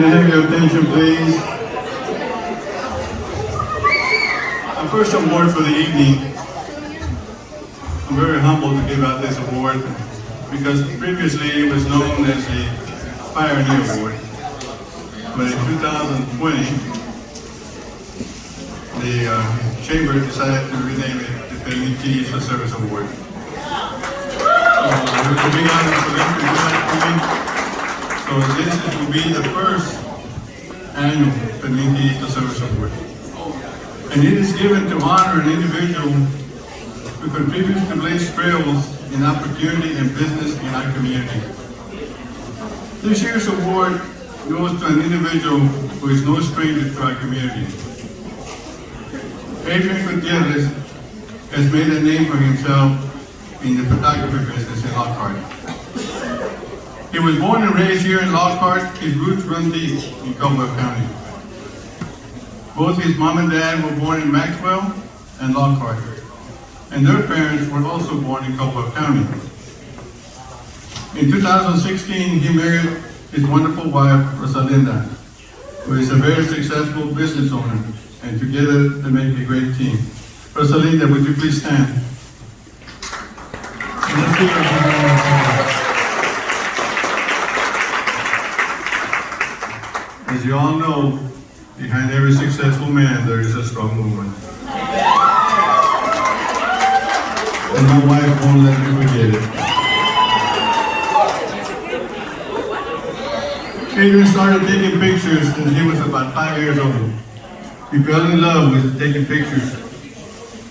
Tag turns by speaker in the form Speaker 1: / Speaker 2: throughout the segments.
Speaker 1: Can I have your attention, please? Our first award for the evening. I'm very humbled to give out this award because previously it was known as the Pioneer Award. But in 2020, the Chamber decided to rename it the Fermin Islas Service Award. So it was a big honor for them to do that for me. So this will be the first annual Fermin Islas Service Award. And it is given to honor an individual who contributes to blaze trails in opportunity and business in our community. This year's award goes to an individual who is no stranger to our community. Adrian Gutierrez has made a name for himself in the photography business in Lockhart. He was born and raised here in Lockhart. His roots run deep in Caldwell County. Both his mom and dad were born in Maxwell and Lockhart, and their parents were also born in Caldwell County. In 2016, he married his wonderful wife, Rosalinda, who is a very successful business owner, and together they make a great team. Rosalinda, would you please stand? As you all know, behind every successful man, there is a strong woman. And my wife won't let me forget it. Adrian started taking pictures since he was about 5 years old. He fell in love with taking pictures.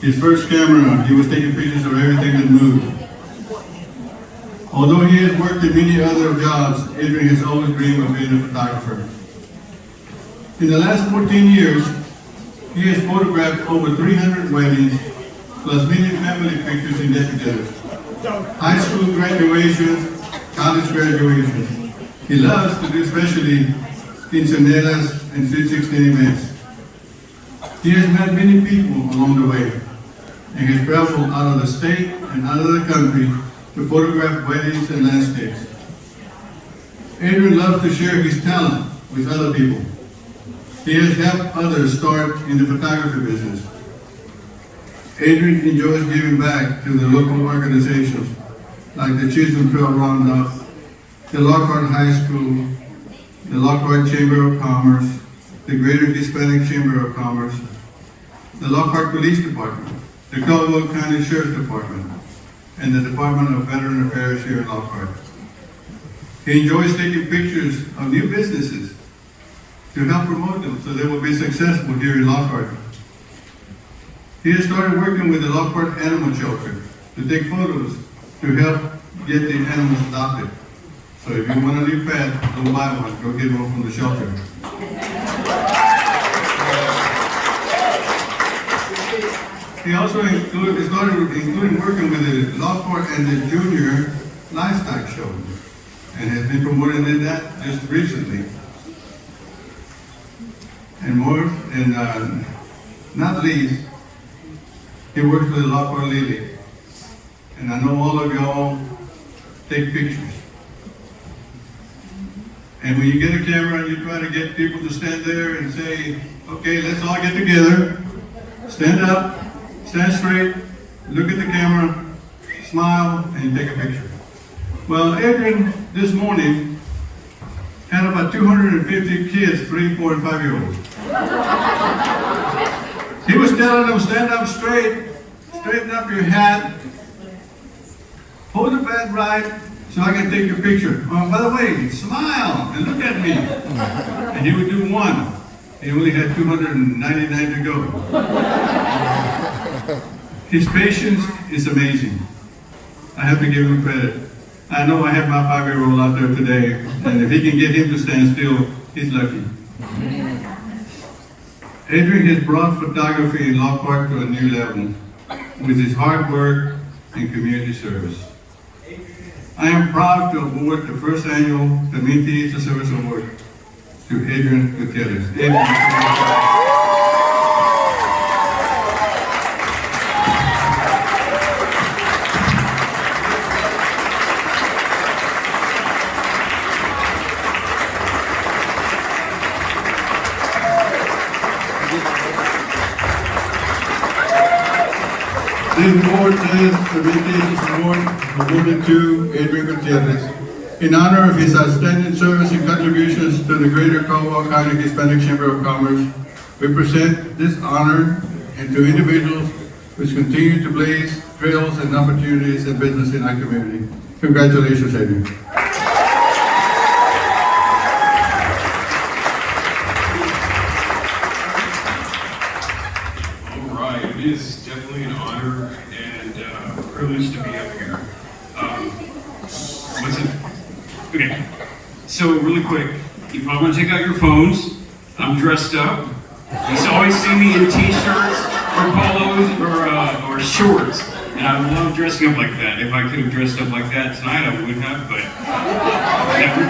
Speaker 1: His first camera, he was taking pictures of everything that moved. Although he has worked in many other jobs, Adrian has always dreamed of being a photographer. In the last 14 years, he has photographed over 300 weddings, plus many family pictures and get-togethers, high school graduations, college graduations. He loves to do especially quinceañeras and Sweet 16 events. He has met many people along the way and has traveled out of the state and out of the country to photograph weddings and landscapes. Adrian loves to share his talent with other people. He has helped others start in the photography business. Adrian enjoys giving back to the local organizations like the Chisholm Trail Roundup, the Lockhart High School, the Lockhart Chamber of Commerce, the Greater Hispanic Chamber of Commerce, the Lockhart Police Department, the Caldwell County Sheriff's Department, and the Department of Veteran Affairs here in Lockhart. He enjoys taking pictures of new businesses to help promote them so they will be successful here in Lockhart. He has started working with the Lockhart Animal Shelter to take photos to help get the animals adopted. So if you want a new pet, don't buy one, go get one from the shelter. He also started working with the Lockhart and the Junior Livestock Show, and has been promoting that just recently. And not least, he works with the Lockhart Lily. And I know all of y'all take pictures. And when you get a camera, you try to get people to stand there and say, okay, let's all get together, stand up, stand straight, look at the camera, smile, and you take a picture. Well, Adrian, this morning, had about 250 kids, 3, 4, and 5-year-olds. He was telling them, stand up straight, straighten up your hat, hold the bat right, so I can take your picture. Oh, by the way, smile and look at me. And he would do one. He only had 299 to go. His patience is amazing. I have to give him credit. I know I have my 5-year-old out there today, and if he can get him to stand still, he's lucky. Adrian has brought photography in Lockhart to a new level with his hard work and community service. I am proud to award the first annual Community Service Award to Adrian Gutierrez. This board is the Vintage Award awarded to Adrian Gutierrez in honor of his outstanding service and contributions to the Greater Caldwell County Hispanic Chamber of Commerce. We present this honor and to individuals which continue to blaze trails and opportunities and business in our community. Congratulations, Adrian.
Speaker 2: All right, it is definitely an honor and a privilege to be up here. Okay, so really quick, you probably want to take out your phones. I'm dressed up. You always see me in t-shirts or polos or shorts. And I love dressing up like that. If I could have dressed up like that tonight, I would have, but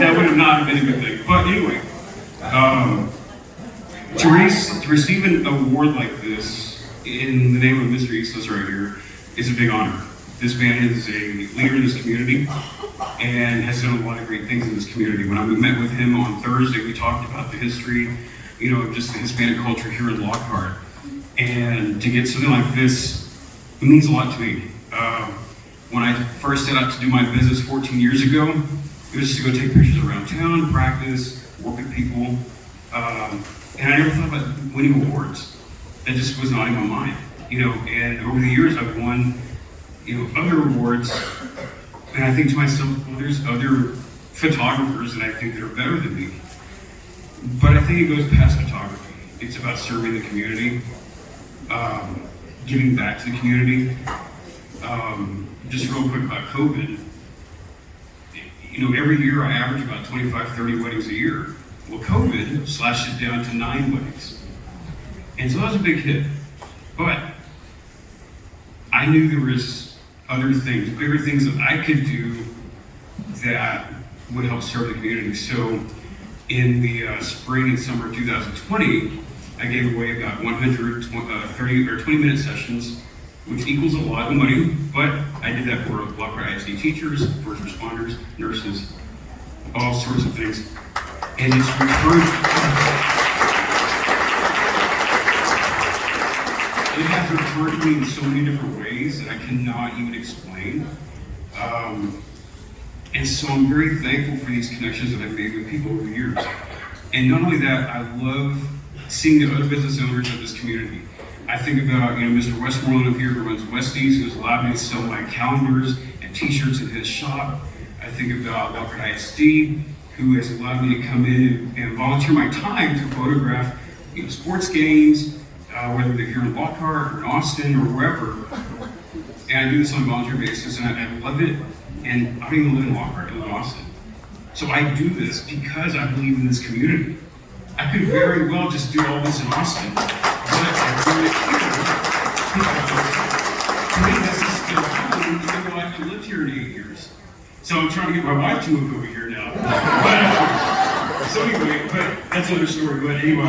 Speaker 2: that would have not been a good thing. But anyway, to receive an award like this in the name of Mr. Islas right here is a big honor. This man is a leader in this community and has done a lot of great things in this community. When we met with him on Thursday, we talked about the history, just the Hispanic culture here in Lockhart. And to get something like this, it means a lot to me. When I first set out to do my business 14 years ago, it was just to go take pictures around town, practice, work with people. And I never thought about winning awards. That just was not in my mind. And over the years I've won, other awards. And I think to myself, well, there's other photographers that I think that are better than me. But I think it goes past photography. It's about serving the community, giving back to the community. Just real quick about COVID. Every year I average about 25, 30 weddings a year. Well, COVID slashed it down to 9 weddings. And so that was a big hit. But I knew there was other things, bigger things that I could do that would help serve the community. So in the spring and summer of 2020, I gave away about 130 or 20-minute sessions, which equals a lot of money, but I did that for Lockhart ISD teachers, first responders, nurses, all sorts of things. And it's referred, it has referred to me in so many different ways that I cannot even explain. And so I'm very thankful for these connections that I've made with people over the years. And not only that, I love seeing the other business owners of this community. I think about, Mr. Westmoreland up here who runs Westies, who's allowed me to sell my calendars and t-shirts in his shop. I think about Lockhart ISD, who has allowed me to come in and volunteer my time to photograph sports games, whether they're here in Lockhart or in Austin or wherever. And I do this on a volunteer basis, and I love it. And I don't even live in Lockhart, I live in Austin. So I do this because I believe in this community. I could very well just do all this in Austin, but I do it here. To me, that's a skill too, even though I've lived here in 8 years. So I'm trying to get my wife to move over here now. So anyway, but that's another story. But anyway,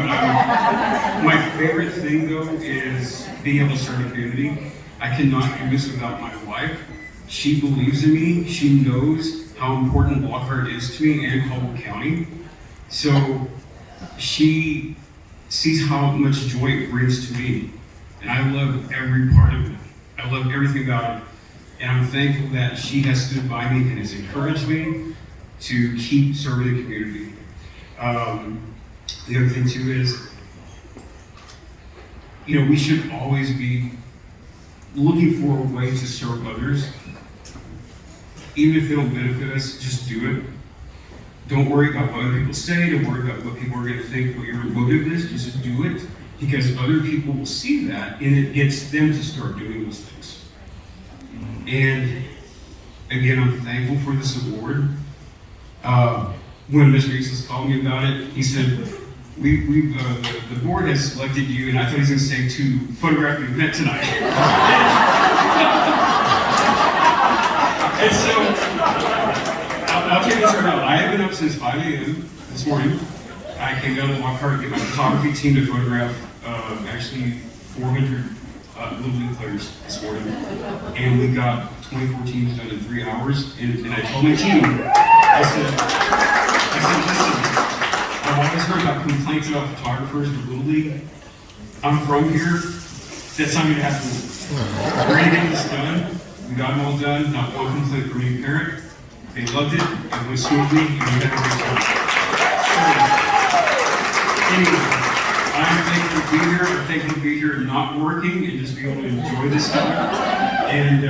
Speaker 2: my favorite thing though is being able to serve the community. I cannot do this without my wife. She believes in me. She knows how important Lockhart is to me and Caldwell County. So she sees how much joy it brings to me. And I love every part of it. I love everything about it. And I'm thankful that she has stood by me and has encouraged me to keep serving the community. The other thing too is, we should always be looking for a way to serve others. Even if they don't benefit us, just do it. Don't worry about what other people say, don't worry about what people are going to think, what your motive is, just do it. Because other people will see that, and it gets them to start doing those things. And again, I'm thankful for this award. When Mr. Islas called me about it, he said, the board has selected you, and I thought he was going to say, to photograph the event tonight. And so, I'll take this right now. I have been up since 5 a.m. this morning. I came down to Lockhart to get my photography team to photograph actually 400 Little League players this morning. And we got 24 teams done in 3 hours. And I told my team, I said, listen, I've always heard about complaints about photographers in Little League. I'm from here. That's not going to happen. We're going to get this done. We got them all done. Not one complaint from any parent. They loved it. It went smoothly, and we had a great time. Anyway, I'm thankful to be here. I'm thankful to be here not working and just be able to enjoy this time. And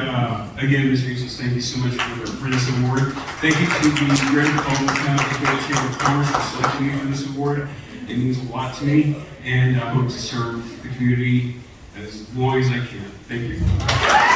Speaker 2: again, Ms. Islas, thank you so much for this award. Thank you to the Greater Colorado County as well as Chamber of Commerce for selecting me for this award. It means a lot to me, and I hope to serve the community as long as I can. Thank you.